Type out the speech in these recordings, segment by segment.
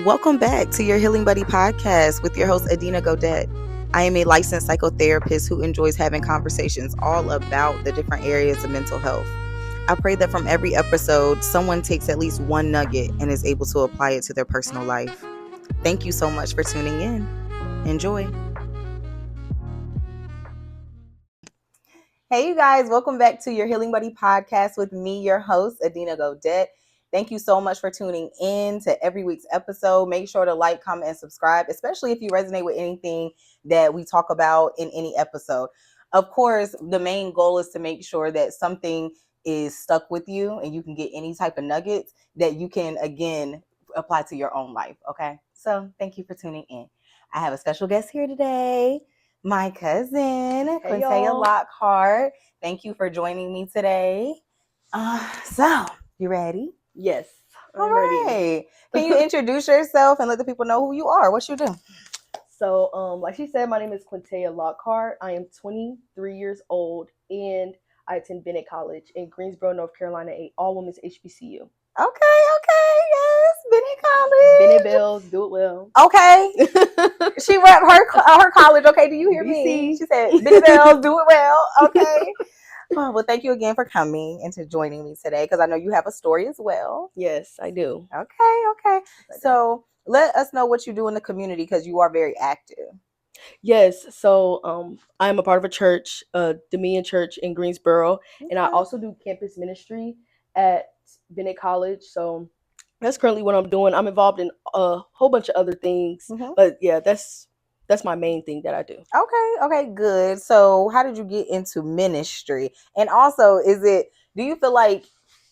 Welcome back to your Healing Buddy podcast with your host, Adina, Godette. I am a licensed psychotherapist who enjoys having conversations all about the different areas of mental health. I pray that from every episode, someone takes at least one nugget and is able to apply it to their personal life. Thank you so much for tuning in. Enjoy. Hey, you guys, welcome back to your Healing Buddy podcast with me, your host, Adina Godette. Thank you so much for tuning in to every week's episode. Make sure to like, comment, and subscribe, especially if you resonate with anything that we talk about in any episode. Of course, the main goal is to make sure that something is stuck with you and you can get any type of nuggets that you can, again, apply to your own life. Okay, so thank you for tuning in. I have a special guest here today, my cousin, Quintaya Lockhart. Thank you for joining me today. So, you ready? Yes. All right. Can you introduce yourself and let the people know who you are? What you do? So, like she said, my name is Quintaya Lockhart. I am 23 years old, and I attend Bennett College in Greensboro, North Carolina, a all-women's HBCU. Okay, yes, Bennett College. Bennett Bells, do it well. Okay. She rep her college. Okay, do you hear me? She said, Bennett Bells, do it well. Okay. Oh, well, thank you again for coming and to joining me today because I know you have a story as well. Yes, I do. Okay. So let us know what you do in the community because you are very active. Yes, so I'm a part of a church, Dominion Church in Greensboro, and I also do campus ministry at Bennett College. So that's currently what I'm doing. I'm involved in a whole bunch of other things, but yeah, that's my main thing that I do. Okay, good. So how did you get into ministry? And also, do you feel like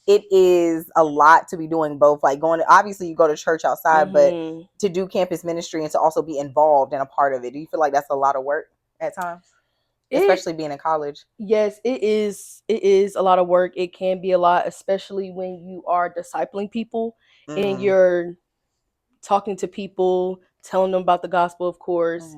it is a lot to be doing both? Like obviously you go to church outside, but to do campus ministry and to also be involved in a part of it, do you feel like that's a lot of work at times? Especially being in college? Yes, it is. It is a lot of work. It can be a lot, especially when you are discipling people and you're talking to people, telling them about the gospel, of course,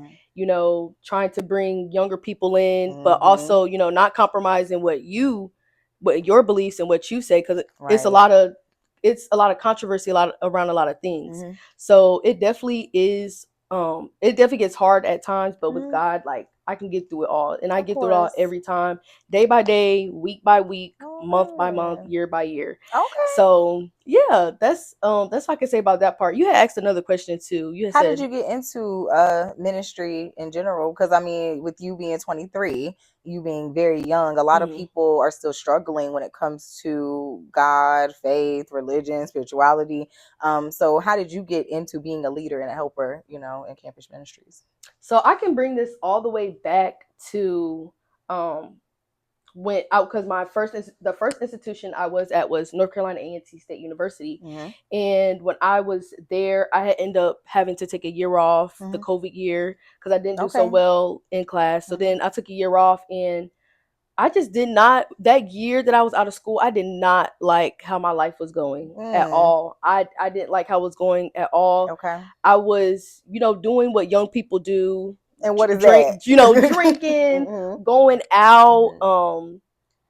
trying to bring younger people in, but also, not compromising what your beliefs and what you say, because it's a lot of controversy around a lot of things. So it definitely is, it definitely gets hard at times, but with God, like, I can get through it all, and I get through it all every time, day by day, week by week, month by month, year by year. Okay. So yeah, that's what I can say about that part. You had asked another question too. How did you get into ministry in general? Because I mean, with you being 23, you being very young, a lot of people are still struggling when it comes to God, faith, religion, spirituality. So how did you get into being a leader and a helper, in campus ministries? So I can bring this all the way back to went out because the first institution I was at was North Carolina A&T State University, and when I was there, I had ended up having to take a year off, the COVID year, because I didn't do so well in class. So then I took a year off, and I just did not, that year that I was out of school, I did not like how my life was going at all. I didn't like how it was going at all. Okay. I was, doing what young people do. And what is that? Drinking, going out,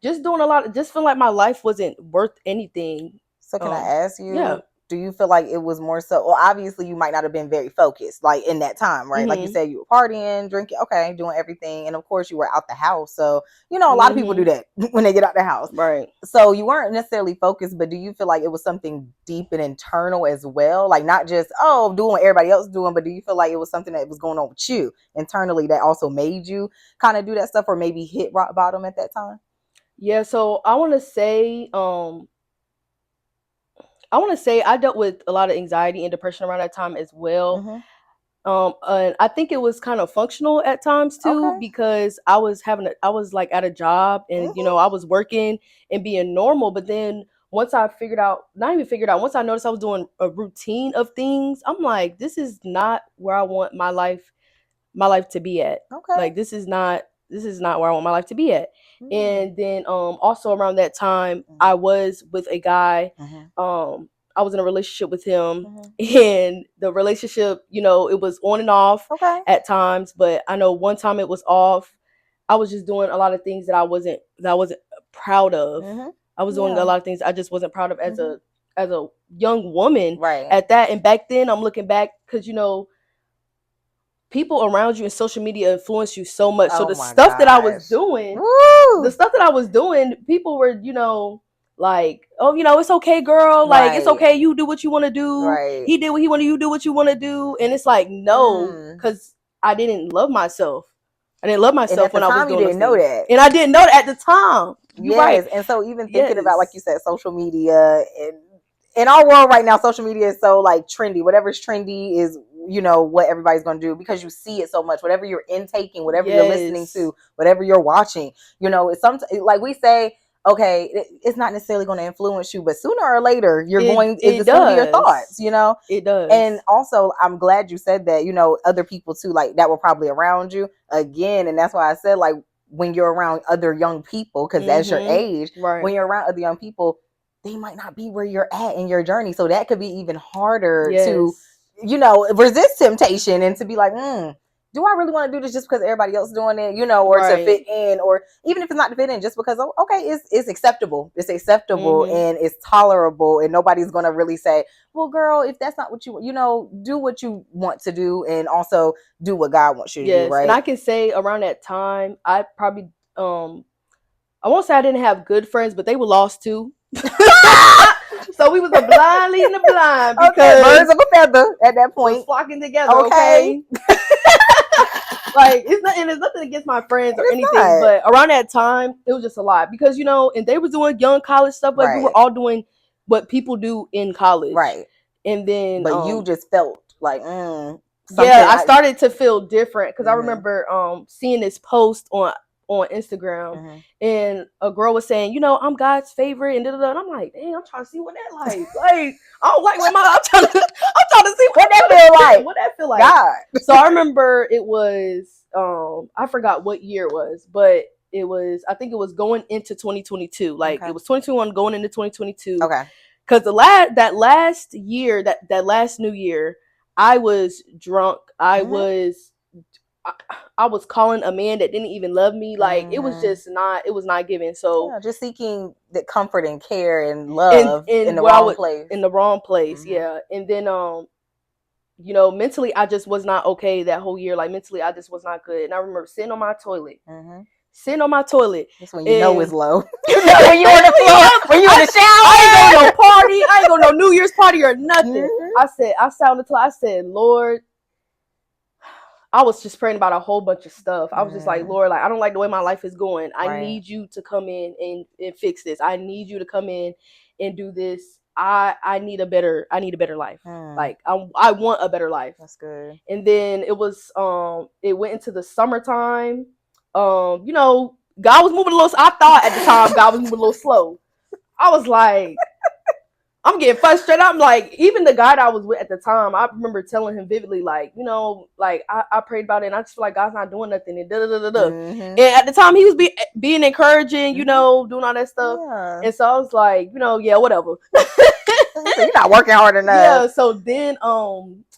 just doing a lot, just feeling like my life wasn't worth anything. So can I ask you, do you feel like it was more so, well, obviously you might not have been very focused, like in that time, right? Like you said, you were partying, drinking, doing everything. And of course you were out the house. So, a lot of people do that when they get out the house. Right. So you weren't necessarily focused, but do you feel like it was something deep and internal as well? Like not just, doing what everybody else is doing, but do you feel like it was something that was going on with you internally that also made you kind of do that stuff or maybe hit rock bottom at that time? Yeah. So I want to say, I dealt with a lot of anxiety and depression around that time as well. And I think it was kind of functional at times too, because I was like at a job and, I was working and being normal. But then once I once I noticed I was doing a routine of things, I'm like, this is not where I want my life to be at. Like, this is not where I want my life to be at. And then also around that time, I was with a guy. I was in a relationship with him, and the relationship, it was on and off at times. But I know one time it was off. I was just doing a lot of things that I wasn't proud of. I was doing a lot of things I just wasn't proud of as young woman right. at that. And back then, I'm looking back because people around you in social media influence you so much. So the stuff that I was doing, people were, like, oh, it's okay, girl. Like, it's okay. You do what you want to do. Right. He did what he wanted. You do what you want to do. And it's like, no, because I didn't love myself. I didn't love myself when I was doing you didn't know that. And I didn't know that at the time. Yes. Right. And so even thinking about, like you said, social media, and in our world right now, social media is so like trendy. Whatever's trendy is, what everybody's going to do, because you see it so much. Whatever you're intaking, whatever you're listening to, whatever you're watching, it's sometimes, like we say, okay, it's not necessarily going to influence you, but sooner or later, it's going to be your thoughts, It does. And also, I'm glad you said that, other people too, like that were probably around you again. And that's why I said, like, when you're around other young people, because as your age, when you're around other young people, they might not be where you're at in your journey. So that could be even harder to, resist temptation and to be like, do I really want to do this just because everybody else is doing it, or to fit in, or even if it's not to fit in, just because, okay, it's acceptable. It's acceptable and it's tolerable, and nobody's going to really say, well, girl, if that's not what you, do what you want to do, and also do what God wants you to do, right? And I can say around that time, I probably, I won't say I didn't have good friends, but they were lost too. So we was a blind leading the blind, because birds of a feather at that point, flocking together. Okay. Like, it's nothing against my friends or anything, but around that time, it was just a lot, because and they were doing young college stuff, like we were all doing what people do in college, right? And then, but you just felt like, I started to feel different, because I remember seeing this post on Instagram, and a girl was saying, I'm God's favorite, and and I'm like, dang, I'm trying to see what that like. Like, I don't like I'm trying to see what that feel like. What that feel like. God. So I remember it was, I forgot what year it was, but I think it was going into 2022. Like, it was 2021 going into 2022. Okay. Because that last year, that last New Year, I was drunk. I was calling a man that didn't even love me. Like, it was just not, it was not given. So just seeking the comfort and care and love in the wrong place. In the wrong place, yeah. And then, mentally, I just was not okay that whole year. Like, mentally, I just was not good. And I remember sitting on my toilet. That's when you know it's low. When you're on the floor, when you're in the shower. I ain't going to no party. I ain't going to no New Year's party or nothing. I sat on the toilet. I said, Lord, I was just praying about a whole bunch of stuff. I was just like, Lord, like, I don't like the way my life is going. I need you to come in and fix this. I need you to come in and do this. I need a better life. Like, I want a better life. That's good. And then it was, it went into the summertime. God was moving a little. I thought at the time God was moving a little slow. I was like, I'm getting frustrated. I'm like, even the guy that I was with at the time, I remember telling him vividly, like, like, I prayed about it, and I just feel like God's not doing nothing, and And at the time, he was being encouraging, doing all that stuff. Yeah. And so I was like, yeah, whatever. So you're not working hard enough. Yeah. So then,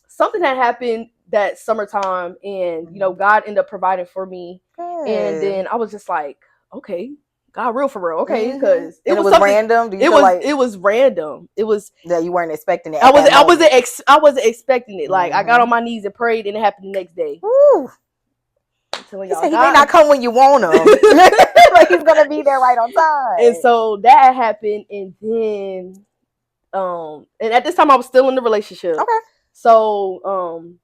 something had happened that summertime, and God ended up providing for me. Good. And then I was just like, okay, God, real for real, okay, because it was random. It was random. It was that you weren't expecting it. I wasn't expecting it. Like, I got on my knees and prayed, and it happened the next day. Woo. He may not come when you want him, but he's gonna be there right on time. And so that happened, and then, and at this time I was still in the relationship. Okay. So,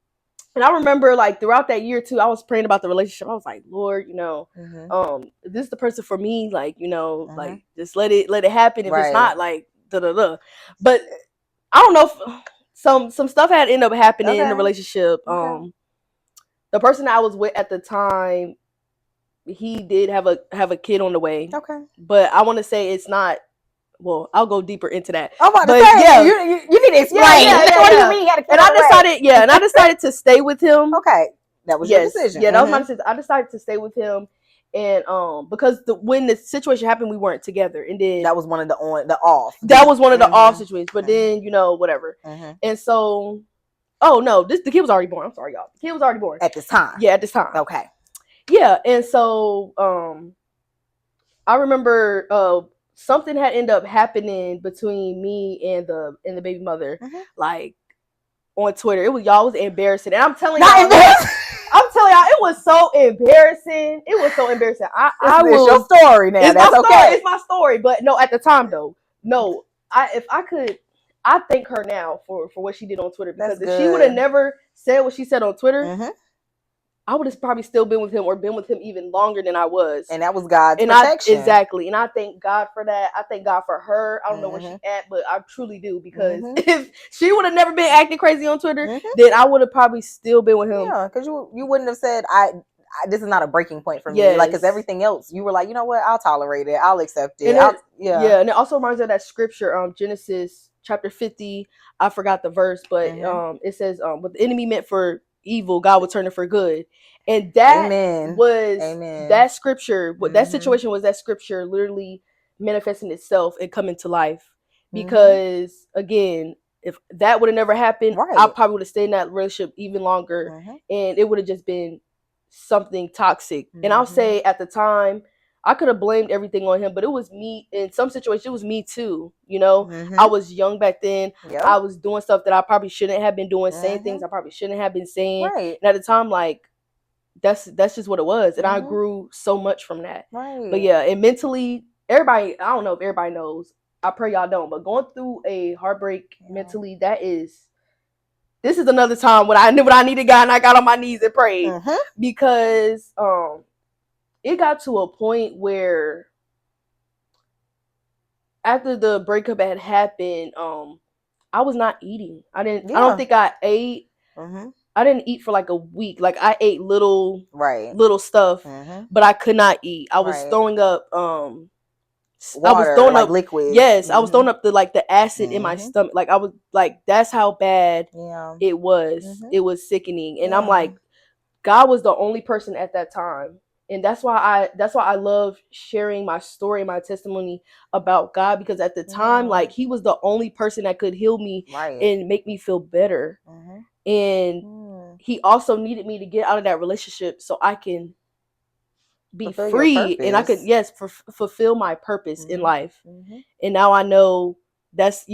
and I remember, like, throughout that year too, I was praying about the relationship. I was like, Lord, if this is the person for me, like, like, just let it happen. If it's not, like, But I don't know if some stuff had ended up happening in the relationship. The person that I was with at the time, he did have a kid on the way. Okay. But I want to say it's not. Well, I'll go deeper into that. I'm about to say, yeah, you need to explain. What do you mean you had a kid? And I decided to stay with him. Okay, that was your decision. Yeah, that was my decision. I decided to stay with him, and because when the situation happened, we weren't together, and then that was one of the off. That was one of the off situations. But then whatever, and so, oh no, the kid was already born. I'm sorry, y'all. The kid was already born at this time. Yeah, at this time. Okay. Yeah, and so I remember something had ended up happening between me and the baby mother, like on Twitter. It was embarrassing, and I'm telling y'all, it was so embarrassing. It was so embarrassing. It's your story now. That's okay. It's my story. But no, at the time though, no. If I could, I thank her now for what she did on Twitter, because if she would have never said what she said on Twitter, I would have probably still been with him, or been with him even longer than I was. And that was God's protection. Exactly. And I thank God for that. I thank God for her. I don't know where she's at, but I truly do, because if she would have never been acting crazy on Twitter, then I would have probably still been with him. Yeah, because you wouldn't have said, this is not a breaking point for me. Like, because everything else, you were like, you know what, I'll tolerate it. I'll accept it. And it also reminds me of that scripture, Genesis chapter 50. I forgot the verse, but it says, what the enemy meant for evil, God would turn it for good. And that was that scripture. What that situation was, that scripture literally manifesting itself and coming to life. Because again, if that would have never happened, I probably would have stayed in that relationship even longer, and it would have just been something toxic. And I'll say, at the time, I could have blamed everything on him, but it was me. In some situations, it was me too. You know, I was young back then. I was doing stuff that I probably shouldn't have been doing, saying things I probably shouldn't have been saying. And at the time, like, that's just what it was. And I grew so much from that. But yeah, and mentally, everybody, I don't know if everybody knows, I pray y'all don't, but going through a heartbreak mentally, this is another time when I knew what I needed God, and I got on my knees and prayed. Because it got to a point where, after the breakup had happened, I was not eating. I don't think I ate. I didn't eat for like a week. Like, I ate little stuff, but I could not eat. I was throwing up water, I was throwing like up liquid. Yes, I was throwing up the acid in my stomach. Like, I was like, that's how bad it was. It was sickening. And I'm like, God was the only person at that time. And that's why I love sharing my story, my testimony about God, because at the time, like, he was the only person that could heal me and make me feel better. And he also needed me to get out of that relationship so I can be free, and I could fulfill my purpose in life. And now I know that's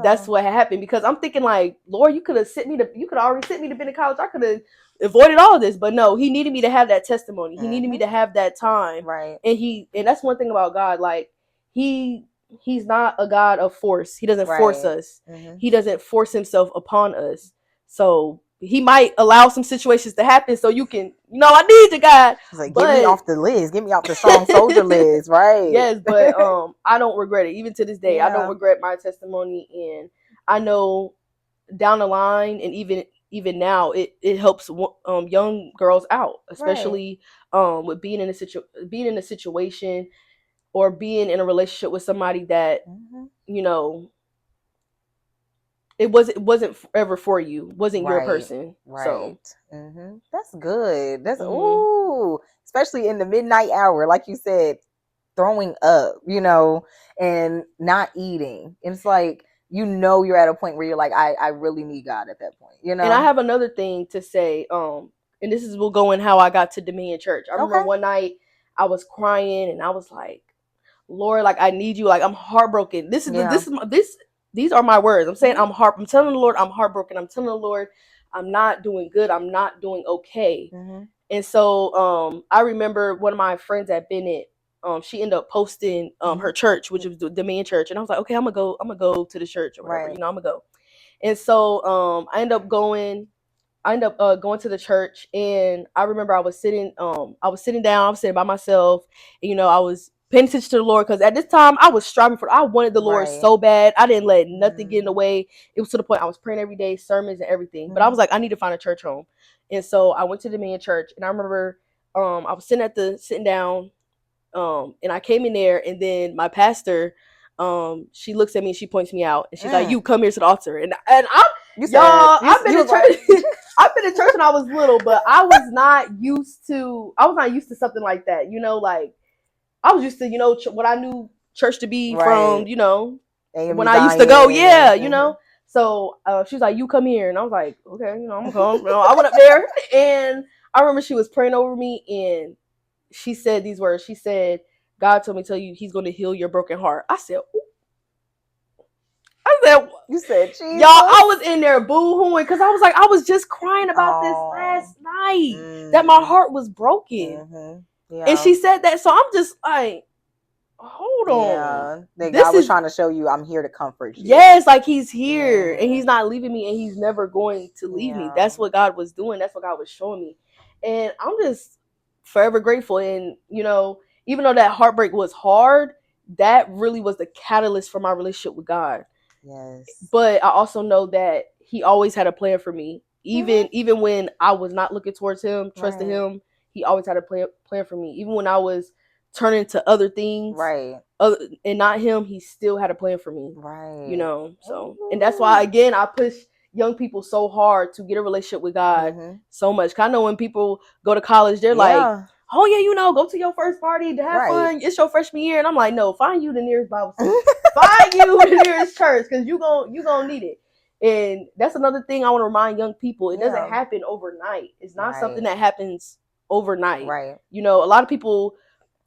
that's what happened, because I'm thinking, like, Lord, you could have already sent me to been college. I could have avoided all of this, but no, he needed me to have that testimony. He needed me to have that time. And that's one thing about God. Like, he's not a God of force. He doesn't force us. He doesn't force himself upon us. So he might allow some situations to happen so you can, I need you, God. He's like, get me off the list. Get me off the strong soldier list, right? Yes, but I don't regret it. Even to this day, I don't regret my testimony. And I know down the line, and even now, it helps young girls out, especially with being in a situation, or being in a relationship with somebody that it wasn't ever for you, wasn't your person. So that's good. That's especially in the midnight hour, like you said, throwing up, and not eating. It's like, you're at a point where you're like, I really need God at that point, And I have another thing to say, and this will go in how I got to Dominion Church. I remember one night I was crying, and I was like, Lord, like, I need you. Like, I'm heartbroken. These are my words. I'm saying I'm telling the Lord I'm heartbroken. I'm telling the Lord I'm not doing good. I'm not doing okay. And so I remember one of my friends at Bennett, she ended up posting her church, which was the main church. And I was like, okay, I'm gonna go to the church or whatever, I'm gonna go. And so I ended up going to the church, and I remember I was sitting down, I was sitting by myself, and, I was paying attention to the Lord, because at this time I was striving I wanted the Lord so bad. I didn't let nothing get in the way. It was to the point I was praying every day, sermons and everything. But I was like, I need to find a church home. And so I went to the main church, and I remember I was sitting down, and I came in there, and then my pastor, she looks at me and she points me out, and she's like, you come here to the altar. And I'm I've been in church. I've been in church when I was little, but I was not used to something like that. Like, I was used to, what I knew church to be from, when I used to go. Yeah. So she was like, you come here. And I was like, okay, I'm gonna come. I went up there, and I remember she was praying over me, and she said these words. She said, God told me to tell you He's going to heal your broken heart. I said, you said, Jesus. Y'all, I was in there boo-hooing because I was just crying about this last night that my heart was broken. Yeah. And she said that, so I'm just like, hold on. That God was trying to show you, I'm here to comfort you. Yes, like He's here and He's not leaving me and He's never going to leave me. That's what God was doing. That's what God was showing me. And I'm just forever grateful. And, even though that heartbreak was hard, that really was the catalyst for my relationship with God. Yes. But I also know that He always had a plan for me. Even when I was not looking towards Him, trusting Him, He always had a plan for me. Even when I was turning to other things, and not Him, He still had a plan for me. So and that's why again I push young people so hard to get a relationship with God so much. 'Cause I know when people go to college, they're like, oh yeah, go to your first party to have fun. It's your freshman year, and I'm like, no, find you the nearest Bible school, find you the nearest church, because you gonna need it. And that's another thing I want to remind young people. It doesn't happen overnight. It's not something that happens overnight. A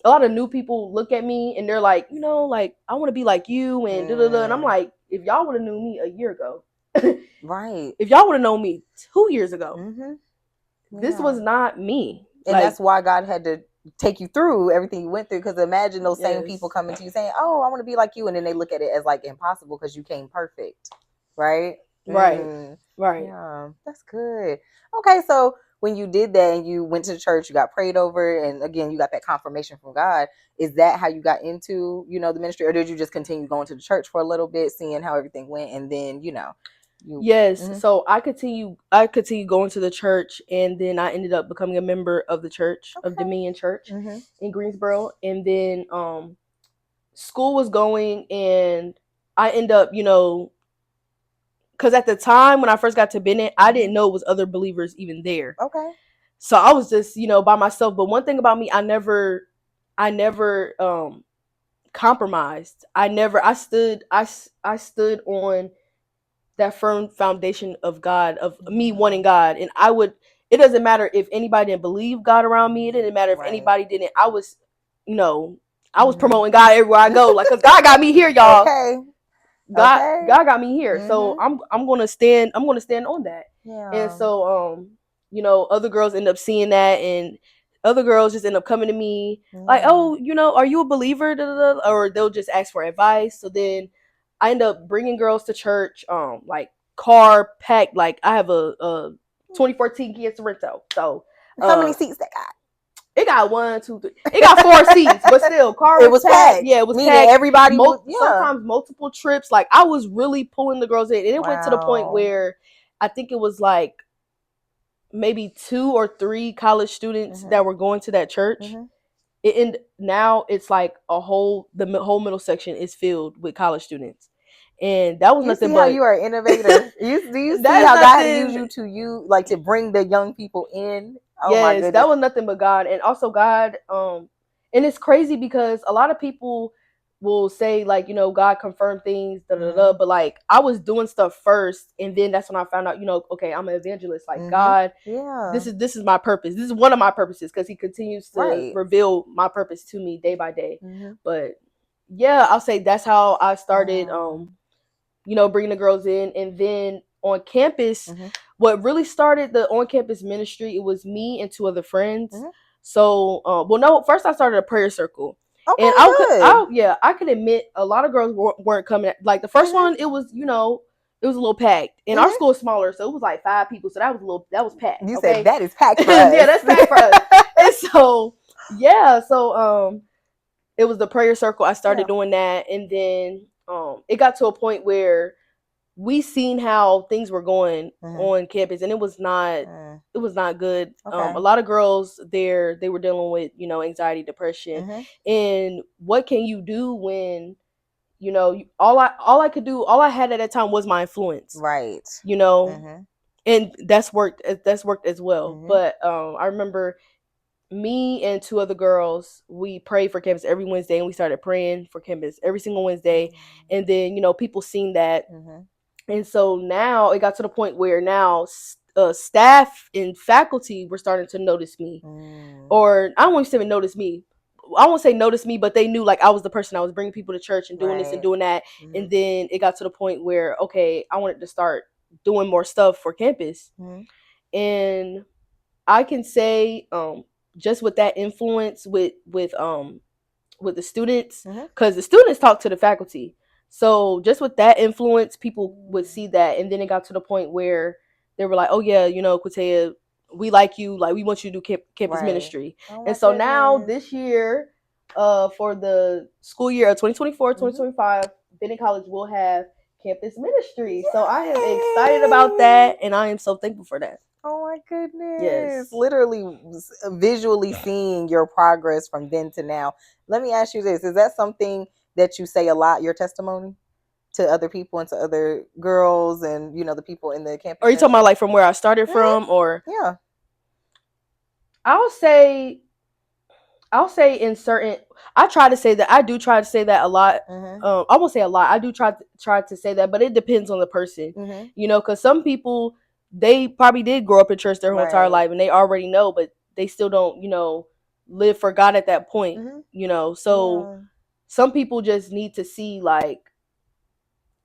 lot of new people look at me and they're like, like, I want to be like you and da-da-da. And I'm like, if y'all would have known me a year ago, if y'all would have known me 2 years ago, this was not me. And that's why God had to take you through everything you went through. Because imagine those same people coming to you saying, oh, I want to be like you. And then they look at it as like impossible because you came perfect. Right. Yeah, that's good. Okay, so when you did that and you went to the church, you got prayed over, and again you got that confirmation from God. Is that how you got into the ministry, or did you just continue going to the church for a little bit, seeing how everything went, and then Yes. So I continue going to the church, and then I ended up becoming a member of the church of Dominion Church in Greensboro, and then school was going, and I end up because at the time when I first got to Bennett, I didn't know it was other believers even there. Okay. So I was just, by myself. But one thing about me, I never compromised. I stood on that firm foundation of God, of me wanting God. And it doesn't matter if anybody didn't believe God around me. It didn't matter if anybody didn't. I was promoting God everywhere I go. Like, 'cause God got me here, y'all. Okay. God got me here. So I'm gonna stand on that. Yeah. And so other girls end up seeing that, and other girls just end up coming to me like, oh, are you a believer? Or they'll just ask for advice. So then I end up bringing girls to church, like car packed. Like I have a 2014 Kia Sorento. So how many seats that got? It got 1, 2, 3. It got 4 seats, but still, car was packed. Yeah, it was packed. Everybody, sometimes multiple trips. Like I was really pulling the girls in, and it went to the point where I think it was like maybe 2 or 3 college students that were going to that church. Now it's like the whole middle section is filled with college students. And that was nothing but. How you are an innovator. Do you see how God used you to bring the young people in? Oh, yes, my goodness. That was nothing but God. And also God, and it's crazy because a lot of people will say like, God confirmed things, but like I was doing stuff first, and then that's when I found out, okay, I'm an evangelist. Like God, this is my purpose. This is one of my purposes, because He continues to reveal my purpose to me day by day. But yeah, I'll say that's how I started, bringing the girls in, and then on campus. What really started the on-campus ministry, it was me and 2 other friends. So, first I started a prayer circle. Okay, and I could admit a lot of girls weren't coming. Like the first one, it was, it was a little packed. And our school is smaller, so it was like 5 people. So that was packed. You said that is packed for us. Yeah, that's packed for us. And so, it was the prayer circle. I started doing that, and then it got to a point where we seen how things were going on campus, and it was not good. Okay. A lot of girls there, they were dealing with, anxiety, depression. And what can you do when, all I could do, all I had at that time was my influence. Right. And that's worked as well. But I remember me and 2 other girls, we prayed for campus every Wednesday, and we started praying for campus every single Wednesday. And then, people seen that. And so now it got to the point where now staff and faculty were starting to notice me. Or I don't want to even notice me. I won't say noticed me, but they knew like I was the person that was bringing people to church and doing this and doing that. Mm-hmm. And then it got to the point where, okay, I wanted to start doing more stuff for campus. Mm-hmm. And I can say, just with that influence with the students, because the students talk to the faculty. So just with that influence, people would see that. And then it got to the point where they were like, oh yeah, Quintaya, we like you, like we want you to do campus ministry. And so now this year, for the school year of 2024-2025, Benning College will have campus ministry. Yay! So I am excited about that, and I am so thankful for that. Oh my goodness. Yes. Literally visually seeing your progress from then to now. Let me ask you this. Is that something that you say a lot, your testimony, to other people and to other girls and, the people in the campus? Are you talking about like from where I started from, or? Yeah. I'll say in certain, I do try to say that a lot. I won't say a lot. I do try to say that, but it depends on the person, because some people, they probably did grow up in church their whole entire life and they already know, but they still don't, live for God at that point, so some people just need to see like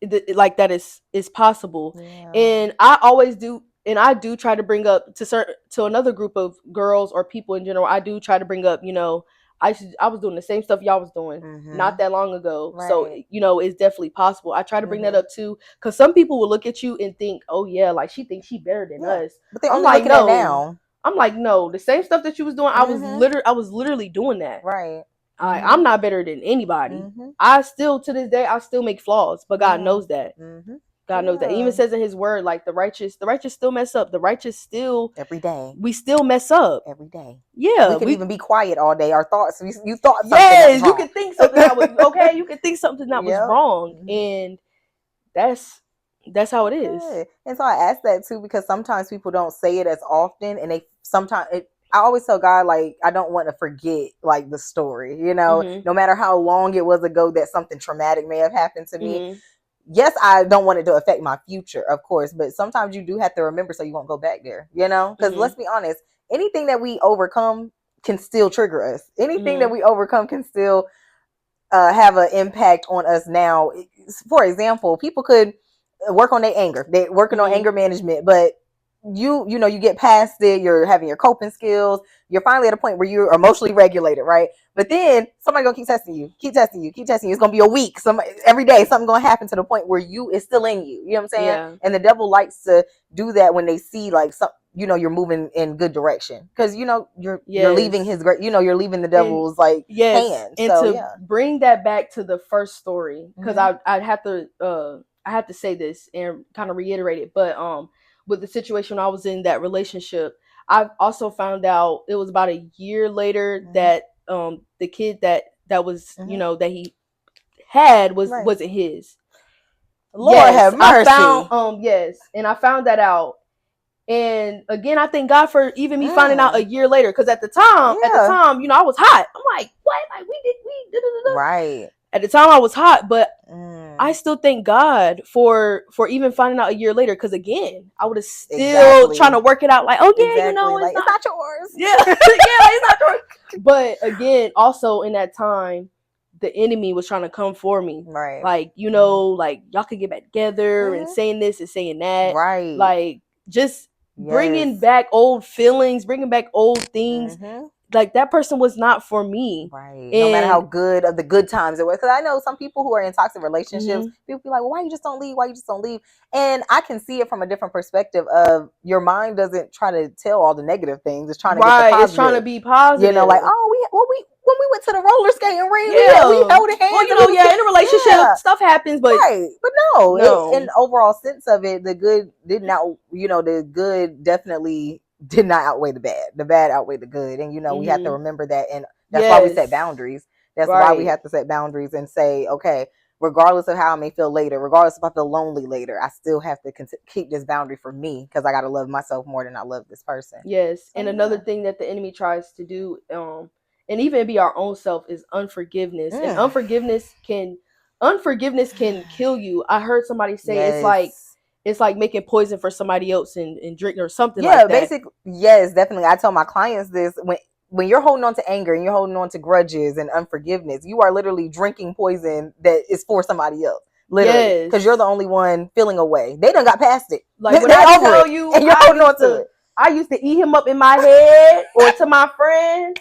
that is possible. And I do try to bring up to another group of girls or people in general. I do try to bring up, I was doing the same stuff y'all was doing not that long ago. So, it's definitely possible. I try to bring that up too, because some people will look at you and think, oh yeah, like she thinks she better than us. But they're only looking at now. I'm like, no, the same stuff that you was doing, I was literally doing that. Right. I'm not better than anybody. I still, to this day, I still make flaws, but God knows that. God knows that. He even says in his word, like the righteous still mess up. The righteous still, every day. We still mess up. Every day. Yeah. We can even be quiet all day. Our thoughts, you thought something. Yes, you can think something that was, okay, you can think something that was wrong. And that's how it is. Good. And so I ask that too, because sometimes people don't say it as often, and I always tell God, like, I don't want to forget, like, the story, no matter how long it was ago that something traumatic may have happened to me. Yes, I don't want it to affect my future, of course, but sometimes you do have to remember so you won't go back there, because let's be honest, anything that we overcome can still trigger us. Anything that we overcome can still have an impact on us now. For example, people could work on their anger. They're working on anger management, but you get past it, you're having your coping skills, you're finally at a point where you're emotionally regulated, right? But then somebody gonna keep testing you. It's gonna be a week. Every day something gonna happen to the point where it's still in you. You know what I'm saying? Yeah. And the devil likes to do that when they see like some, you're moving in good direction, because you're leaving his great, you're leaving the devil's hands. And bring that back to the first story, because I have to say this and kind of reiterate it, but with the situation I was in, that relationship, I also found out it was about a year later that the kid that was that he had wasn't his. Lord have mercy. And I found that out. And again, I thank God for even me finding out a year later, because at the time, I was hot. I'm like, what? Like we right. At the time I was hot, but I still thank God for even finding out a year later, because again, I would have still trying to work it out, like, oh yeah, it's not yours. Yeah, yeah, it's not yours. But again, also in that time, the enemy was trying to come for me, right? Like, like y'all could get back together and saying this and saying that, right? Like just bringing back old feelings, bringing back old things. Like that person was not for me, right? And no matter how good of the good times it was, because I know some people who are in toxic relationships, people be like, well, why you just don't leave? And I can see it from a different perspective of your mind doesn't try to tell all the negative things. It's trying to get the positive. It's trying to be positive. Like, when we went to the roller skating rink, we held hands. Well, in a relationship, stuff happens, but but no. In the overall sense of it, the good didn't the good definitely did not outweigh the bad. The bad outweighed the good. And, we have to remember that. And that's why we set boundaries. That's why we have to set boundaries and say, okay, regardless of how I may feel later, regardless if I feel lonely later, I still have to keep this boundary for me, because I got to love myself more than I love this person. Yes. So, and another thing that the enemy tries to do, and even be our own self, is unforgiveness. And unforgiveness can kill you. I heard somebody say it's like making poison for somebody else and drink or something like that. Yeah, basically, yes, definitely. I tell my clients this when you're holding on to anger and you're holding on to grudges and unforgiveness, you are literally drinking poison that is for somebody else. Literally, because you're the only one feeling away. They done got past it. Like when I tell you, and you're holding on to it. I used to eat him up in my head or to my friends.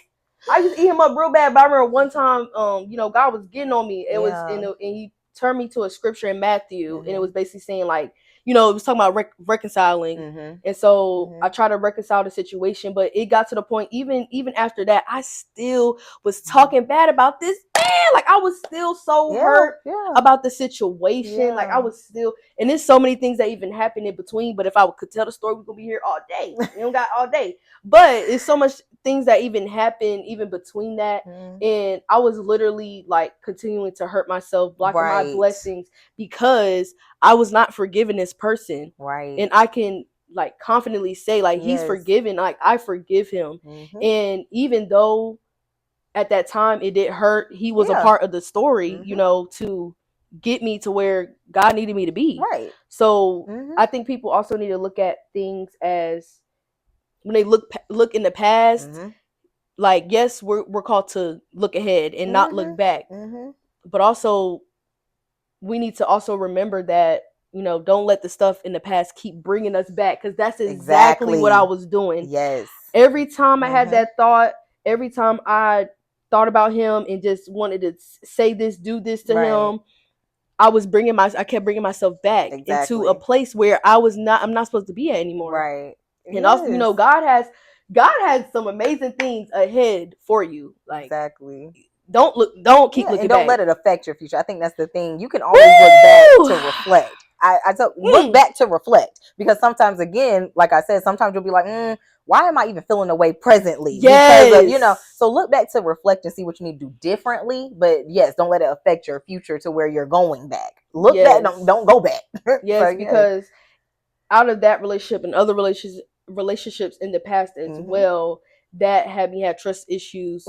I used to eat him up real bad. But I remember one time, God was getting on me. It was and he turned me to a scripture in Matthew, and it was basically saying like, it was talking about reconciling, and so I tried to reconcile the situation, but it got to the point even after that, I still was talking bad about this man. Like I was still so hurt about the situation. Like I was still, and there's so many things that even happened in between. But if I could tell the story, we're gonna be here all day. We don't got all day, but it's so much things that even happened even between that, and I was literally like continuing to hurt myself, blocking my blessings because I was not forgiving this person. And I can like confidently say like he's forgiven, like I forgive him. And even though at that time it did hurt, he was a part of the story, to get me to where God needed me to be. So I think people also need to look at things as when they look in the past, like yes, we're called to look ahead and not look back, but also we need to also remember that don't let the stuff in the past keep bringing us back, because that's exactly what I was doing. Every time I had that thought, every time I thought about him and just wanted to say this, do this to him, I kept bringing myself back into a place where I'm not supposed to be at anymore. And also, God has some amazing things ahead for you. Like don't keep looking and don't back. let it affect your future. I think that's the thing. You can always look back to reflect. Look back to reflect, because sometimes, again, like I said, sometimes you'll be like, why am I even feeling the way presently? Because of, so look back to reflect and see what you need to do differently. But yes, don't let it affect your future to where you're going back. Look back, don't go back. Because out of that relationship and other relationships in the past as well, that had me have trust issues,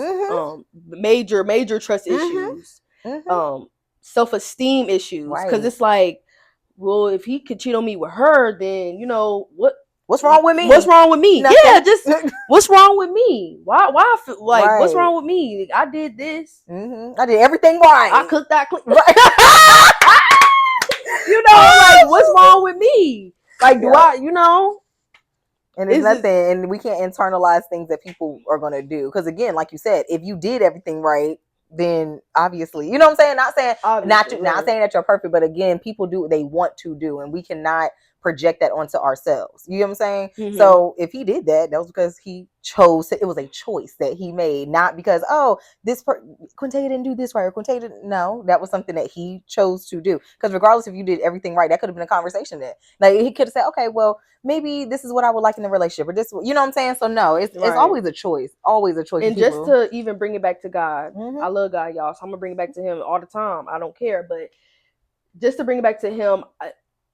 major trust issues, self-esteem issues, because it's like, well, if he could cheat on me with her, then what's wrong with me? What's wrong with me? Nothing. Yeah, just what's wrong with me? Why I feel like what's wrong with me? I did this. I did everything right. I cooked that clean. Like what's wrong with me? Like do I, And it's nothing, and we can't internalize things that people are going to do. Because again, like you said, if you did everything right, then obviously, you know what I'm saying? Not saying not saying that you're perfect, but again, people do what they want to do, and we cannot project that onto ourselves. You know what I'm saying? So if he did that, that was because he chose it was a choice that he made, not because Quintaya didn't do this right, or Quintaya didn't. No, that was something that he chose to do. Because regardless if you did everything right, that could have been a conversation then. Like he could have said, okay, well, maybe this is what I would like in the relationship, or this, you know what I'm saying? So no, it's always a choice. Always a choice. And just to even bring it back to God, I love God, y'all. So I'm gonna bring it back to him all the time. I don't care, but just to bring it back to him,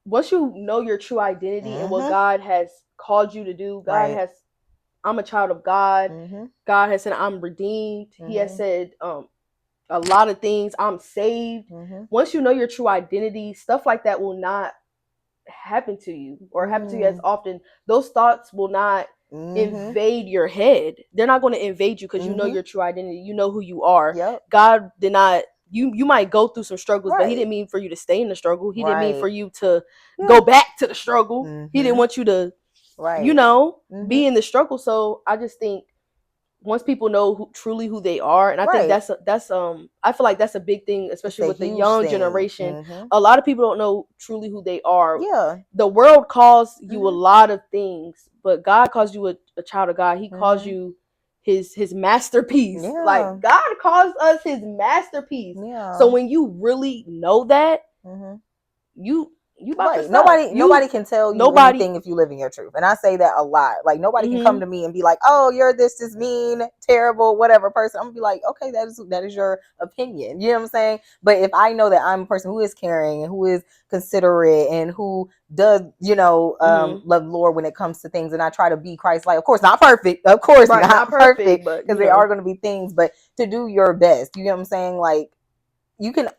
once you know your true identity and what God has called you to do, I'm a child of God. God has said I'm redeemed. He has said a lot of things. I'm saved. Once you know your true identity, stuff like that will not happen to you or happen to you as often. Those thoughts will not invade your head. They're not going to invade you because you know your true identity. You know who you are. God did not. You might go through some struggles, but he didn't mean for you to stay in the struggle. He didn't mean for you to go back to the struggle. He didn't want you to, be in the struggle. So I just think once people know truly who they are, and I think that's I feel like that's a big thing, especially with the young generation. A lot of people don't know truly who they are. The world calls you a lot of things, but God calls you a child of God. He calls you his masterpiece. Like God calls us his masterpiece. So when you really know that, you nobody can tell you anything if you live in your truth. And I say that a lot. Like nobody can come to me and be like, oh, you're this mean, terrible, whatever person. I'm gonna be like, okay, that is your opinion. You know what I'm saying? But if I know that I'm a person who is caring and who is considerate and who does, love the Lord when it comes to things, and I try to be Christ-like. Of course, not perfect. Of course, not perfect, because there are going to be things, but to do your best. You know what I'm saying? Like, the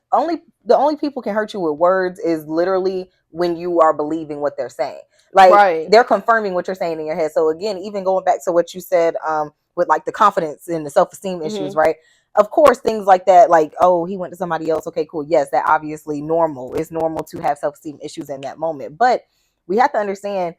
only people can hurt you with words is literally when you are believing what they're saying. Like they're confirming what you're saying in your head. So again, even going back to what you said with like the confidence and the self-esteem issues, right? Of course, things like that, like, oh, he went to somebody else. Okay, cool. Yes, that obviously normal. It's normal to have self-esteem issues in that moment. But we have to understand,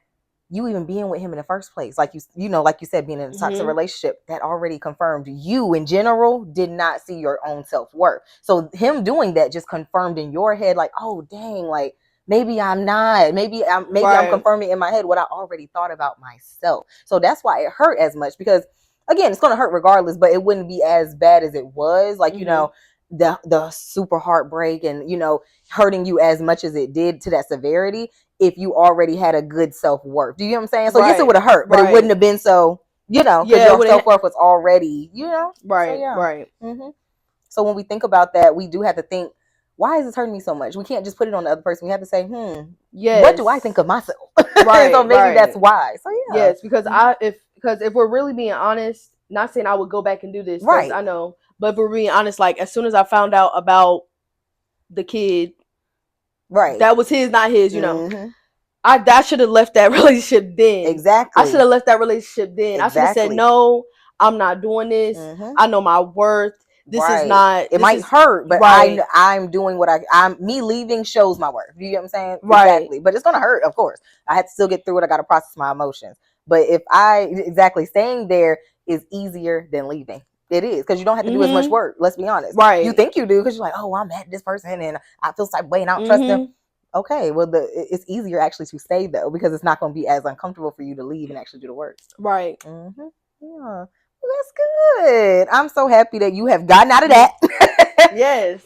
you even being with him in the first place, like you know, like you said, being in a toxic relationship, that already confirmed you in general did not see your own self-worth. So him doing that just confirmed in your head, like, oh dang, like maybe I'm not, maybe I'm confirming in my head what I already thought about myself. So that's why it hurt as much, because again, it's going to hurt regardless, but it wouldn't be as bad as it was, like, you know, the super heartbreak and, you know, hurting you as much as it did to that severity if you already had a good self-worth. Do you know what I'm saying? So yes, it would have hurt, but it wouldn't have been so, you know, because your self-worth was already, you know. So when we think about that, we do have to think, why is this hurting me so much? We can't just put it on the other person. We have to say, what do I think of myself? So maybe that's why. So because if we're really being honest, not saying I would go back and do this, because I know, but if we're being honest, like as soon as I found out about the kid, that was his, not his, you know. I should have left that relationship then. Exactly. I should have left that relationship then. I should have said, no, I'm not doing this. I know my worth. This is not. It might hurt, but I'm doing what I'm. Me leaving shows my worth. You know what I'm saying? Exactly. But it's gonna hurt, of course. I had to still get through it. I got to process my emotions. But if staying there is easier than leaving. It is, because you don't have to do as much work. Let's be honest. You think you do because you're like, oh, I'm at this person and I feel some way and I don't trust them. Okay, well, it's easier actually to stay though, because it's not going to be as uncomfortable for you to leave and actually do the work. Yeah. Well, that's good. I'm so happy that you have gotten out of that.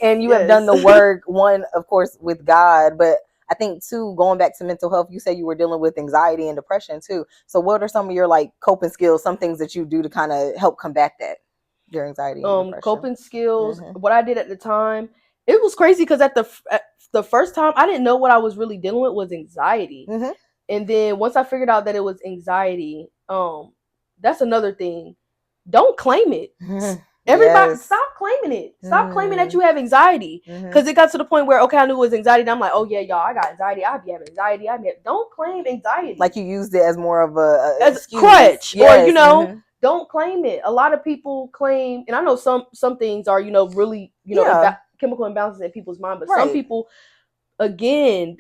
And you have done the work, one, of course, with God, but I think too, going back to mental health, you said you were dealing with anxiety and depression too. So what are some of your like coping skills, some things that you do to kind of help combat that, your anxiety and depression? Coping skills, what I did at the time, it was crazy because at the first time, I didn't know what I was really dealing with was anxiety. And then once I figured out that it was anxiety, that's another thing. Don't claim it. Everybody, stop claiming it. Stop claiming that you have anxiety. Because it got to the point where, okay, I knew it was anxiety. And I'm like, oh yeah, y'all, I got anxiety. I be having anxiety. Don't claim anxiety. Like you used it as more of a crutch, or you know. Don't claim it. A lot of people claim, and I know some things are, you know, really, you know, chemical imbalances in people's mind, but some people, again,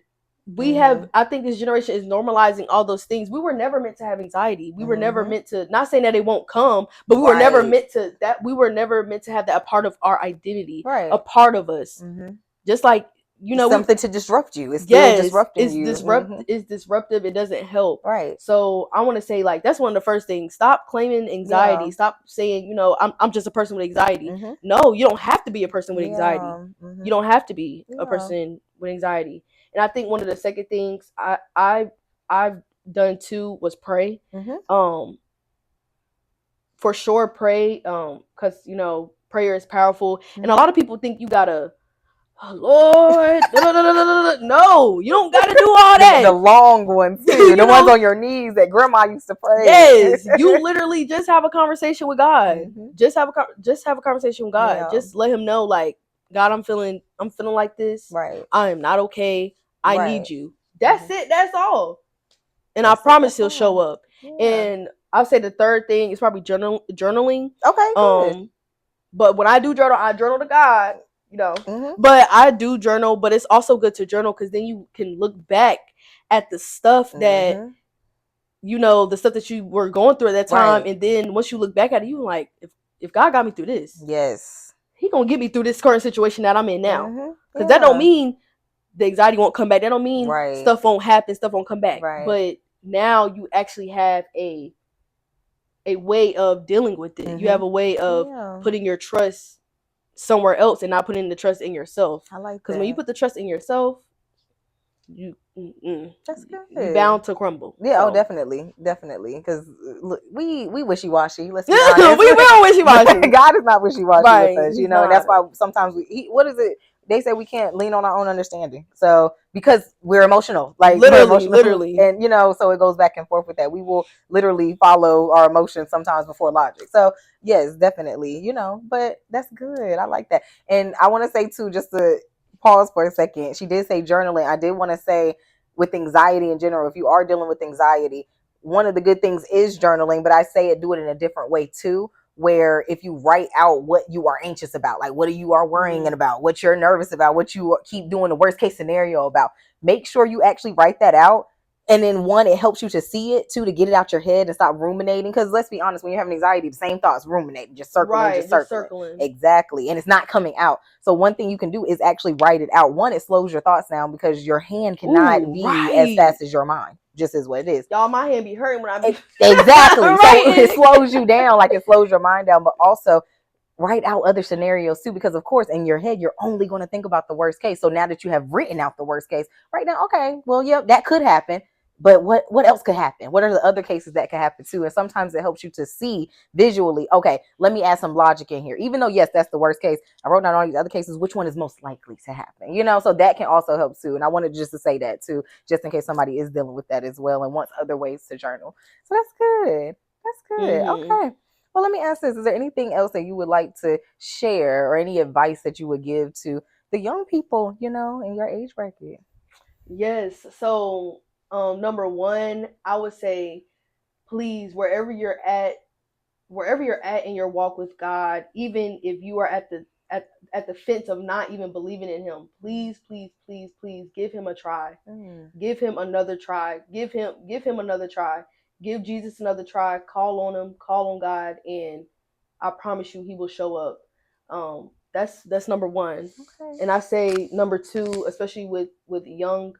we have, I think this generation is normalizing all those things. We were never meant to have anxiety. We were never meant to, not saying that it won't come, but we were never meant to, we were never meant to have that a part of our identity, a part of us. Just like, you know, something to disrupt you. It's still disrupting you. It's disruptive. It doesn't help. So I want to say, like, that's one of the first things. Stop claiming anxiety. Stop saying, you know, I'm just a person with anxiety. No, you don't have to be a person with anxiety. You don't have to be a person with anxiety. And I think one of the second things I've done too was pray. For sure, pray. Because you know, prayer is powerful, and a lot of people think you gotta. Oh, Lord, no, you don't got to do all that. The long ones too, the ones on your knees that grandma used to pray. Yes, you literally just have a conversation with God. Just have a conversation with God. Just let him know, like, God, I'm feeling like this. I am not okay. I need you. That's it. That's all. And I promise he'll show up. And I'll say the third thing is probably journaling. Okay. Good. But when I do journal, I journal to God. You know, but I do journal, but it's also good to journal because then you can look back at the stuff that, you know, the stuff that you were going through at that time. And then once you look back at it, you're like, if God got me through this, he gonna get me through this current situation that I'm in now. Because that don't mean the anxiety won't come back. That don't mean stuff won't happen, stuff won't come back. But now you actually have a way of dealing with it. You have a way of putting your trust somewhere else and not putting the trust in yourself. I like that. Because when you put the trust in yourself, that's good. You're bound to crumble. Yeah, so. Definitely. Because we wishy-washy. Let's be honest. we real wishy-washy. God is not wishy-washy with us, you know. And that's why sometimes what is it? They say we can't lean on our own understanding. So because we're emotional, like literally, and you know, so it goes back and forth with that. We will literally follow our emotions sometimes before logic. So yes, definitely, you know. But that's good. I like that. And I want to say too, just to pause for a second. She did say journaling. I did want to say, with anxiety in general, if you are dealing with anxiety, one of the good things is journaling, but I say do it in a different way too, where if you write out what you are anxious about, like what you are worrying about, what you're nervous about, what you keep doing the worst case scenario about, make sure you actually write that out. And then one, it helps you to see it, two, to get it out your head and stop ruminating. Because let's be honest, when you're having anxiety, the same thoughts ruminating, just circling, just circling. Exactly. And it's not coming out. So one thing you can do is actually write it out. One, it slows your thoughts down because your hand cannot be as fast as your mind. Just is what it is. Y'all, my hand be hurting when I be exactly. So it slows you down, like it slows your mind down, but also write out other scenarios too, because of course in your head you're only going to think about the worst case. So now that you have written out the worst case, right now, okay, well, yep, that could happen, but what else could happen? What are the other cases that could happen too? And sometimes it helps you to see visually, okay, let me add some logic in here. Even though, yes, that's the worst case, I wrote down all these other cases, which one is most likely to happen? So that can also help too. And I wanted just to say that too, just in case somebody is dealing with that as well and wants other ways to journal. So that's good. Okay. Well, let me ask this. Is there anything else that you would like to share or any advice that you would give to the young people, in your age bracket? Yes. So, number one, I would say, please, wherever you're at in your walk with God, even if you are at the fence of not even believing in him, please give him a try. Give him another try. Give him another try. Give Jesus another try. Call on him, call on God, and I promise you he will show up. That's number one. Okay. And I say number two, especially with young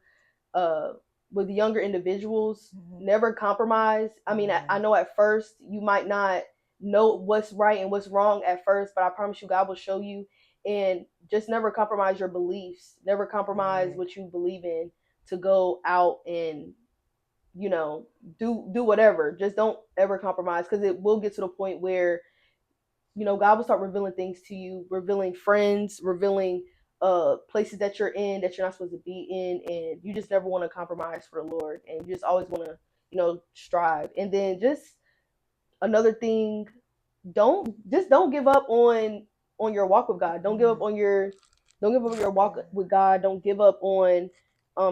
with younger individuals, never compromise. I mean, I know at first you might not know what's right and what's wrong at first, but I promise you God will show you. And just never compromise your beliefs. Never compromise what you believe in to go out and do whatever. Just don't ever compromise, because it will get to the point where God will start revealing things to you, revealing friends, revealing places that you're in that you're not supposed to be in, and you just never want to compromise for the Lord, and you just always want to strive. And then just another thing, don't give up on your walk with God. Don't give up on your walk with God. Don't give up on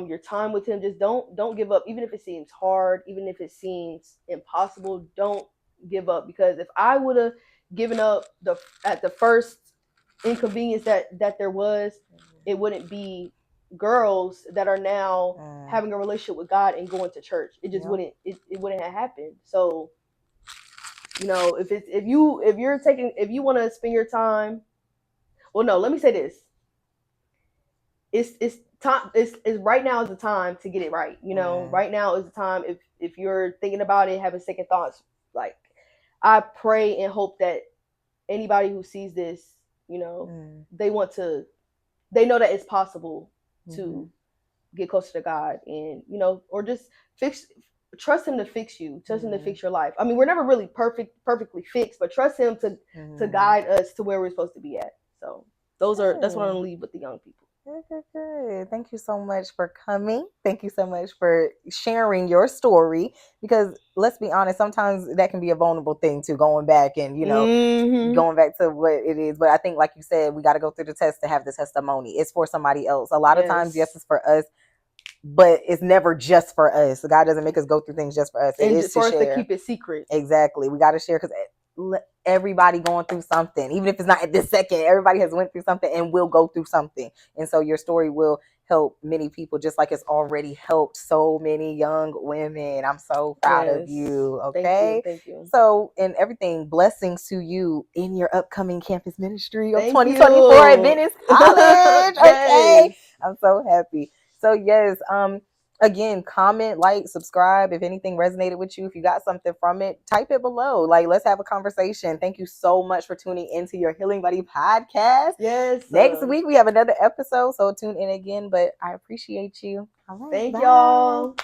your time with him. Just don't give up, even if it seems hard, even if it seems impossible. Don't give up, because if I would have given up at the first inconvenience that there was, it wouldn't be girls that are now having a relationship with God and going to church. It just wouldn't have happened. So if you want to spend your time, well, no, let me say this. It's time. It's right now is the time to get it right. Right now is the time. If you're thinking about it, having second thoughts, like, I pray and hope that anybody who sees this, they know that it's possible to get closer to God, and or just trust him to fix you, trust him to fix your life. I mean, we're never really perfectly fixed, but trust him to guide us to where we're supposed to be at. So that's what I'm gonna leave with the young people. Good. Thank you so much for coming. Thank you so much for sharing your story, because let's be honest, sometimes that can be a vulnerable thing too, going back and going back to what it is. But I think, like you said, we got to go through the test to have the testimony. It's for somebody else. A lot of times, yes, it's for us, but it's never just for us. God doesn't make us go through things just for us. It is for us to keep it secret. Exactly. We got to share, because everybody going through something, even if it's not at this second, everybody has went through something and will go through something. And so your story will help many people, just like it's already helped so many young women. I'm so proud of you. Okay. Thank you. So, and everything, blessings to you in your upcoming campus ministry of 2024 at Venice College. Okay. I'm so happy. So yes, again, comment, like, subscribe. If anything resonated with you, if you got something from it, type it below. Like, let's have a conversation. Thank you so much for tuning into your Healing Buddy podcast. Yes. Next week we have another episode, so tune in again. But I appreciate you. All right, thank y'all.